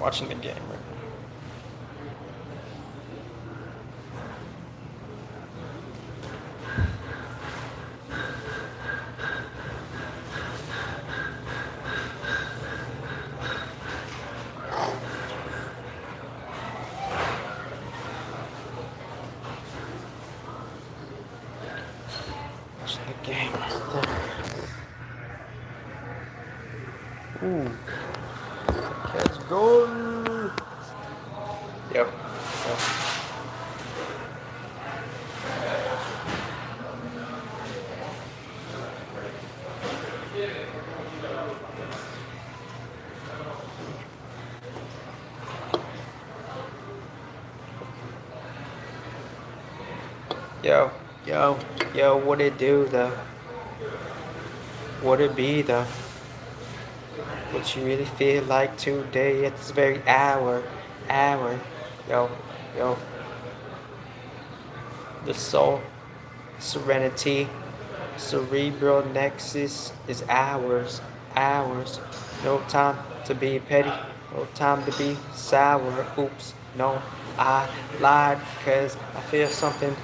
watching the game right now. Watching the game right there. Ooh. Catch goal. Yep. Yo, what it do though? What it be though? What you really feel like today at this very hour? Yo. The soul, serenity, cerebral nexus is ours. No time to be petty, no time to be sour. Oops, no, I lied, cause I feel something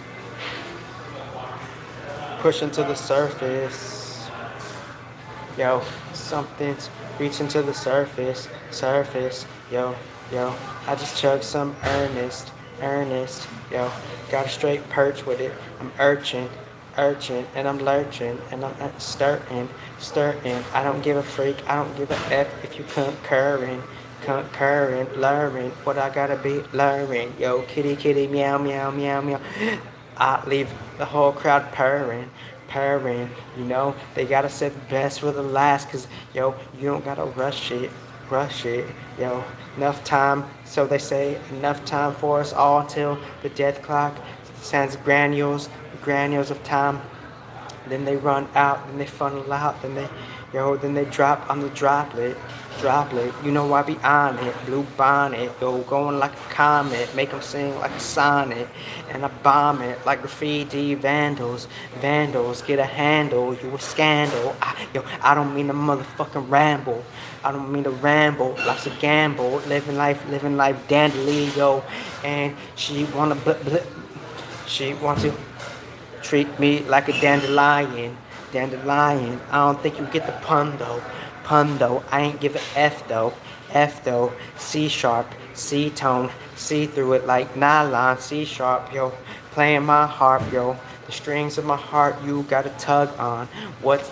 pushing to the surface. Yo, something's reaching to the surface. Yo, I just chugged some earnest. Yo, got a straight perch with it. I'm urchin, and I'm lurching, and I'm stirring. I don't give a freak, I don't give a F if you concurring, luring. What I gotta be luring. Yo, kitty, meow. I leave the whole crowd purring. You know, they gotta save the best for the last, cause yo, you don't gotta rush it. Yo, enough time, so they say, enough time for us all till the death clock sends granules of time. Then they run out, then they funnel out, then they drop on the droplet. You know I be on it, blue bonnet, yo, going like a comet, make them sing like a sonnet, and I bomb it like graffiti vandals, get a handle, you a scandal. I don't mean to motherfucking ramble, life's a gamble, living life dandily, yo, and she wanna she wants to treat me like a dandelion. I don't think you get the pun though. I ain't give a F though. C sharp, C tone, see through it like nylon. C sharp, yo, playing my harp, yo. The strings of my heart you gotta tug on. What's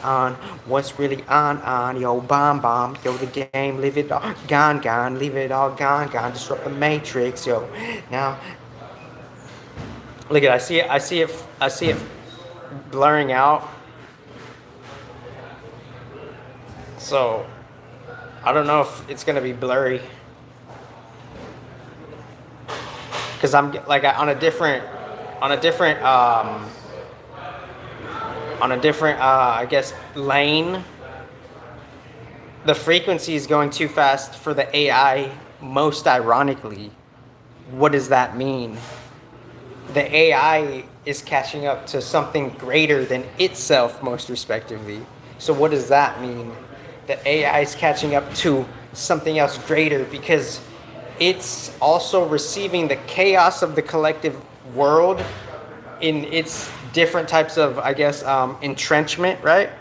really on, yo, bomb, yo, the game, leave it all gone, leave it all gone, disrupt the matrix, yo. Now, look at it, I see it blurring out. So, I don't know if it's gonna be blurry, because I'm like on a different I guess lane. The frequency is going too fast for the AI. Most ironically, what does that mean? The AI is catching up to something greater than itself, most respectively. So what does that mean? The AI is catching up to something else greater because it's also receiving the chaos of the collective world in its different types of, I guess, entrenchment, right?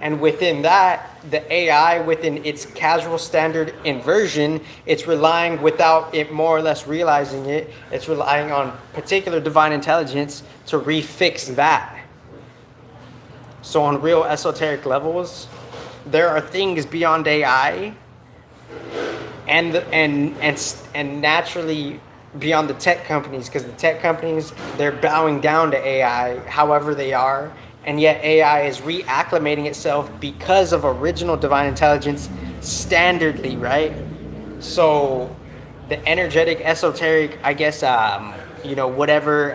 And within that, the AI, within its casual standard inversion, it's relying, without it more or less realizing it, it's relying on particular divine intelligence to refix that. So on real esoteric levels, there are things beyond AI and naturally beyond the tech companies, because the tech companies, they're bowing down to AI however they are, and yet AI is reacclimating itself because of original divine intelligence standardly, right? So the energetic, esoteric, I guess, whatever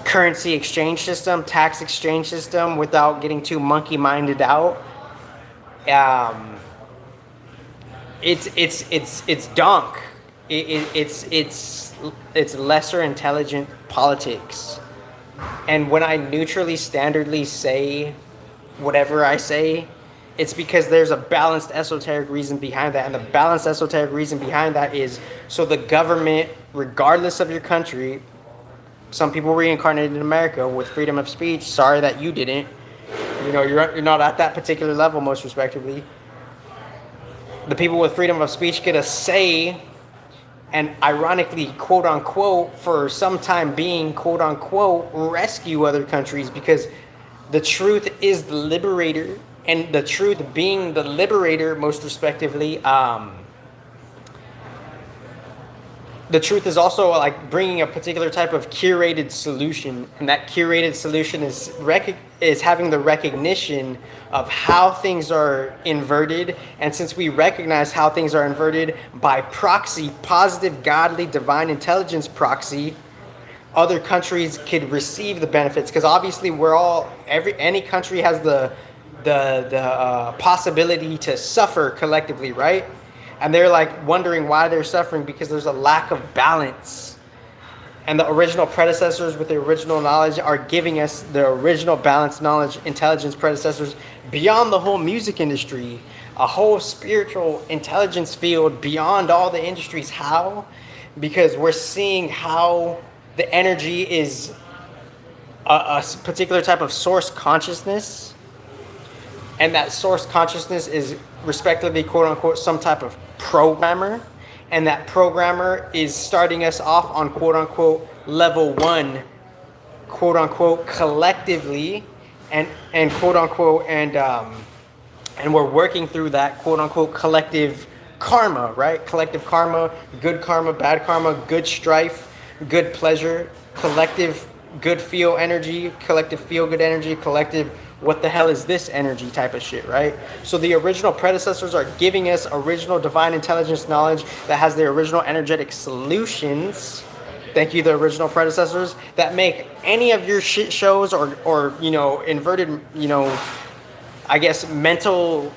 currency exchange system, tax exchange system, without getting too monkey-minded out, it's dunk. It's lesser intelligent politics. And when I neutrally, standardly say whatever I say, It's because there's a balanced esoteric reason behind that. And the balanced esoteric reason behind that is so the government, regardless of your country, some people reincarnated in America with freedom of speech. Sorry that you didn't. You're not at that particular level, most respectively. The people with freedom of speech get a say, and ironically, quote unquote, for some time being, quote unquote, rescue other countries, because the truth is the liberator, and the truth being the liberator, most respectively, the truth is also like bringing a particular type of curated solution, and that curated solution is having the recognition of how things are inverted. And since we recognize how things are inverted by proxy, positive, godly, divine intelligence proxy, other countries could receive the benefits, because obviously any country has the possibility to suffer collectively, right? And they're like wondering why they're suffering, because there's a lack of balance. And the original predecessors with the original knowledge are giving us the original balanced knowledge, intelligence predecessors beyond the whole music industry, a whole spiritual intelligence field beyond all the industries. How? Because we're seeing how the energy is a particular type of source consciousness. And that source consciousness is respectively, quote unquote, some type of programmer. And that programmer is starting us off on, quote unquote, level 1, quote unquote, collectively, and quote unquote, and we're working through that, quote unquote, collective karma, right? Collective karma, good karma, bad karma, good strife, good pleasure, collective good feel energy, collective feel good energy, collective what the hell is this energy type of shit, right? So the original predecessors are giving us original divine intelligence knowledge that has the original energetic solutions. Thank you, the original predecessors, that make any of your shit shows or inverted, I guess, mental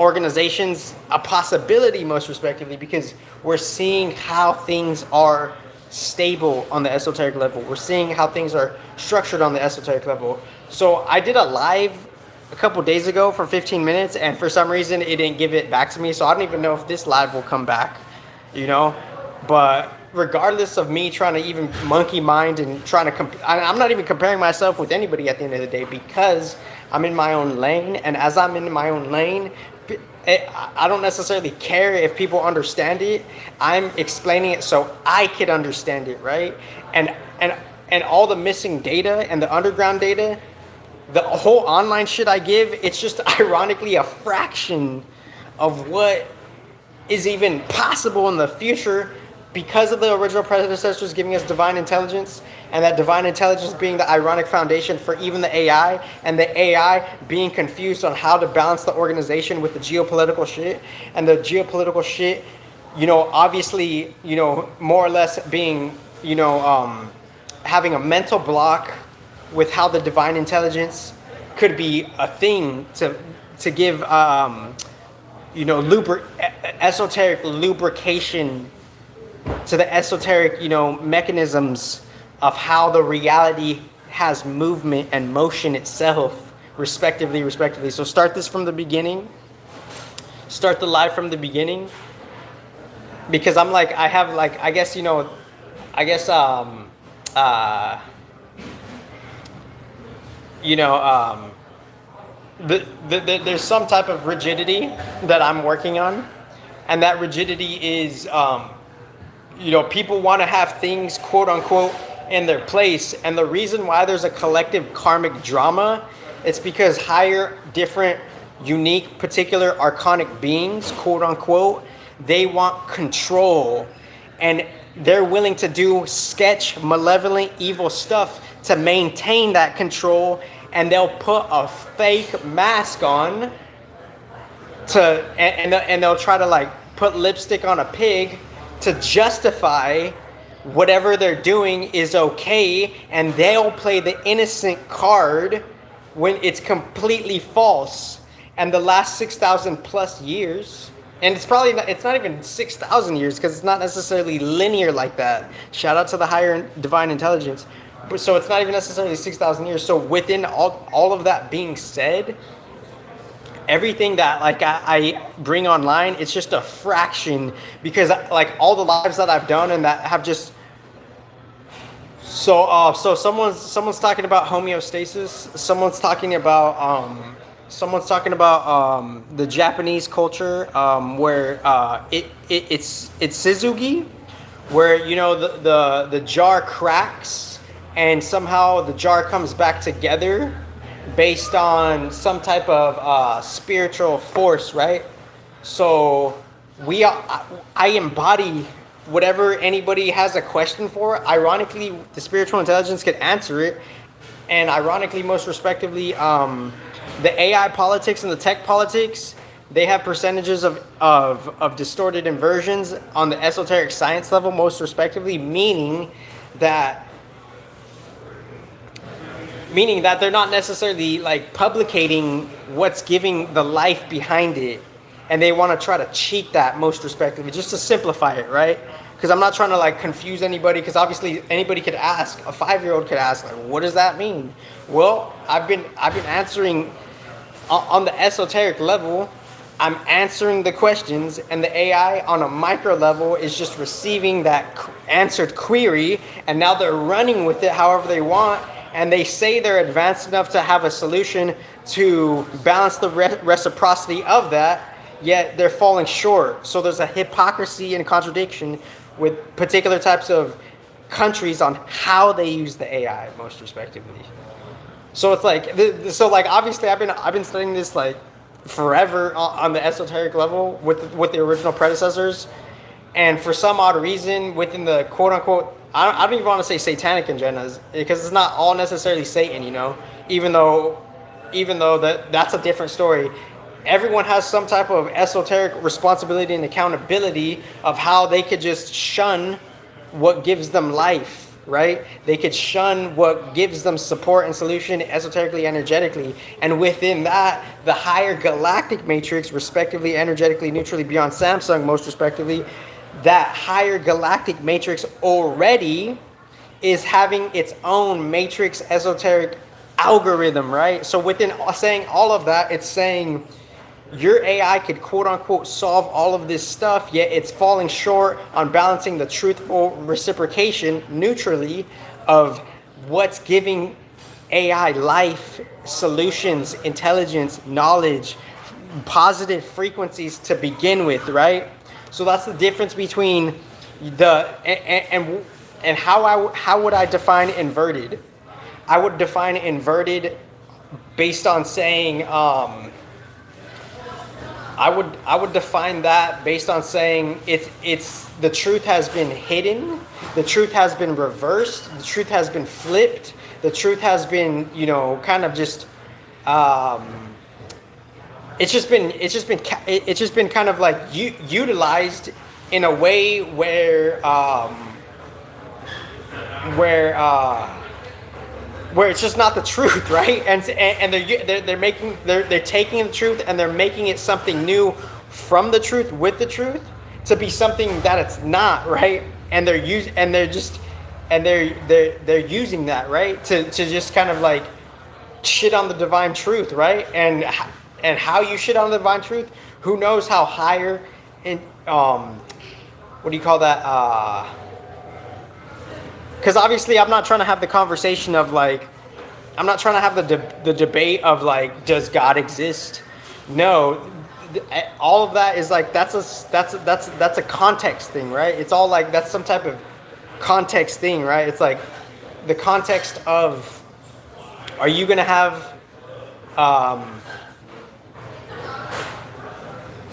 organizations a possibility, most respectively, because we're seeing how things are stable on the esoteric level. We're seeing how things are structured on the esoteric level. So I did a live a couple days ago for 15 minutes, and for some reason it didn't give it back to me. So I don't even know if this live will come back, But regardless of me trying to even monkey mind and trying to I'm not even comparing myself with anybody at the end of the day, because I'm in my own lane. And as I'm in my own lane, I don't necessarily care if people understand it. I'm explaining it so I could understand it, right? And all the missing data and the underground data, the whole online shit I give, it's just ironically a fraction of what is even possible in the future, because of the original predecessors giving us divine intelligence, and that divine intelligence being the ironic foundation for even the AI, and the AI being confused on how to balance the organization with the geopolitical shit, and the geopolitical shit, obviously, more or less being, having a mental block with how the divine intelligence could be a thing to give, esoteric lubrication to the esoteric, mechanisms of how the reality has movement and motion itself, respectively. So start this from the beginning. Start the live from the beginning. Because I'm like, I have like, I guess, there's some type of rigidity that I'm working on. And that rigidity is, people want to have things, quote unquote, in their place. And the reason why there's a collective karmic drama, it's because higher, different, unique, particular archonic beings, quote unquote, they want control. And they're willing to do sketch, malevolent, evil stuff to maintain that control. And they'll put a fake mask on and they'll try to like put lipstick on a pig to justify whatever they're doing is okay, and they'll play the innocent card when it's completely false. And the last 6,000 plus years, and it's not even 6,000 years, because it's not necessarily linear like that. Shout out to the higher divine intelligence. So it's not even necessarily 6,000 years. So within all of that being said, everything that like I bring online, it's just a fraction, because like all the lives that I've done and that have just so someone's talking about homeostasis. Someone's talking about the Japanese culture, where it's Suzuki, where you know the jar cracks and somehow the jar comes back together based on some type of spiritual force, right? So I embody whatever anybody has a question for. Ironically, the spiritual intelligence could answer it, and ironically, most respectively, the AI politics and the tech politics, they have percentages of distorted inversions on the esoteric science level, most respectively, meaning that they're not necessarily like publicating what's giving the life behind it, and they want to try to cheat that, most respectively, just to simplify it, right? Because I'm not trying to like confuse anybody, because obviously anybody could ask, a 5-year-old could ask, like, what does that mean? Well, I've been answering on the esoteric level. I'm answering the questions, and the AI on a micro level is just receiving that answered query, and now they're running with it however they want, and they say they're advanced enough to have a solution to balance the reciprocity of that, yet they're falling short. So there's a hypocrisy and contradiction with particular types of countries on how they use the AI, most respectively. So it's like, obviously I've been studying this like forever on the esoteric level with the original predecessors, and for some odd reason within the quote unquote, I don't even want to say satanic agendas, because it's not all necessarily Satan, you know, even though that's a different story. Everyone has some type of esoteric responsibility and accountability of how they could just shun what gives them life, right? They could shun what gives them support and solution esoterically, energetically. And within that, the higher galactic matrix, respectively, energetically, neutrally, beyond Samsung, most respectively, that higher galactic matrix already is having its own matrix esoteric algorithm, right? So within saying all of that, it's saying your AI could quote unquote solve all of this stuff, yet it's falling short on balancing the truthful reciprocation neutrally of what's giving AI life, solutions, intelligence, knowledge, positive frequencies to begin with, right? So that's the difference between and how would I define inverted? I would define inverted based on saying I would define that based on saying it's the truth has been hidden, the truth has been reversed, the truth has been flipped, the truth has been, you know, kind of just it's just been kind of like utilized in a way where it's just not the truth, right? And they're taking the truth and they're making it something new from the truth with the truth to be something that it's not, right? And they're using that, right, to just kind of like shit on the divine truth, right? And how you shit on the divine truth, who knows how higher in what do you call that? Because obviously I'm not trying to have the conversation of like, I'm not trying to have the debate of like, does God exist? No, all of that is like, that's a context thing, right? It's all like, that's some type of context thing, right? It's like the context of, are you going to have,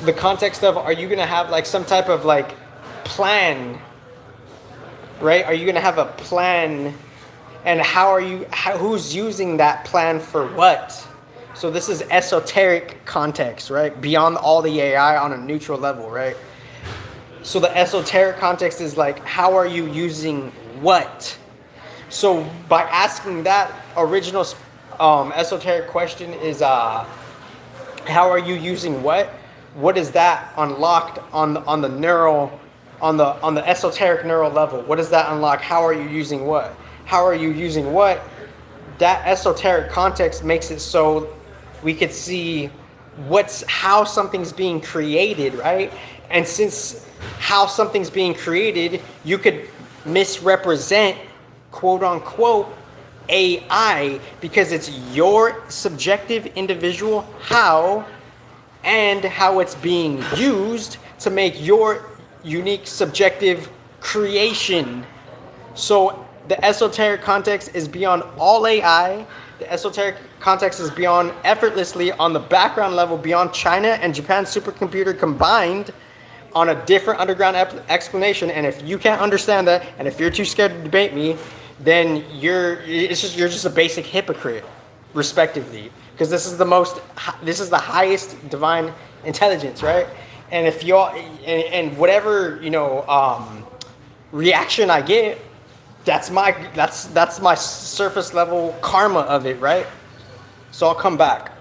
the context of, are you going to have like some type of like plan, right? Are you going to have a plan, and who's using that plan for what? So this is esoteric context, right? Beyond all the AI on a neutral level, right? So the esoteric context is like, how are you using what? So by asking that original esoteric question is, how are you using what? What is that unlocked on the neural, on the esoteric neural level? What does that unlock? How are you using what? How are you using what? That esoteric context makes it so we could see how something's being created, right? And since how something's being created, you could misrepresent, quote unquote, AI, because it's your subjective individual how and how it's being used to make your unique subjective creation. So the esoteric context is beyond all AI. The esoteric context is beyond effortlessly on the background level, beyond China and Japan's supercomputer combined on a different underground explanation. And if you can't understand that, and if you're too scared to debate me, then you're just a basic hypocrite, respectively. Because this is the highest divine intelligence, right? And if y'all and whatever reaction I get, that's my surface level karma of it, right? So I'll come back.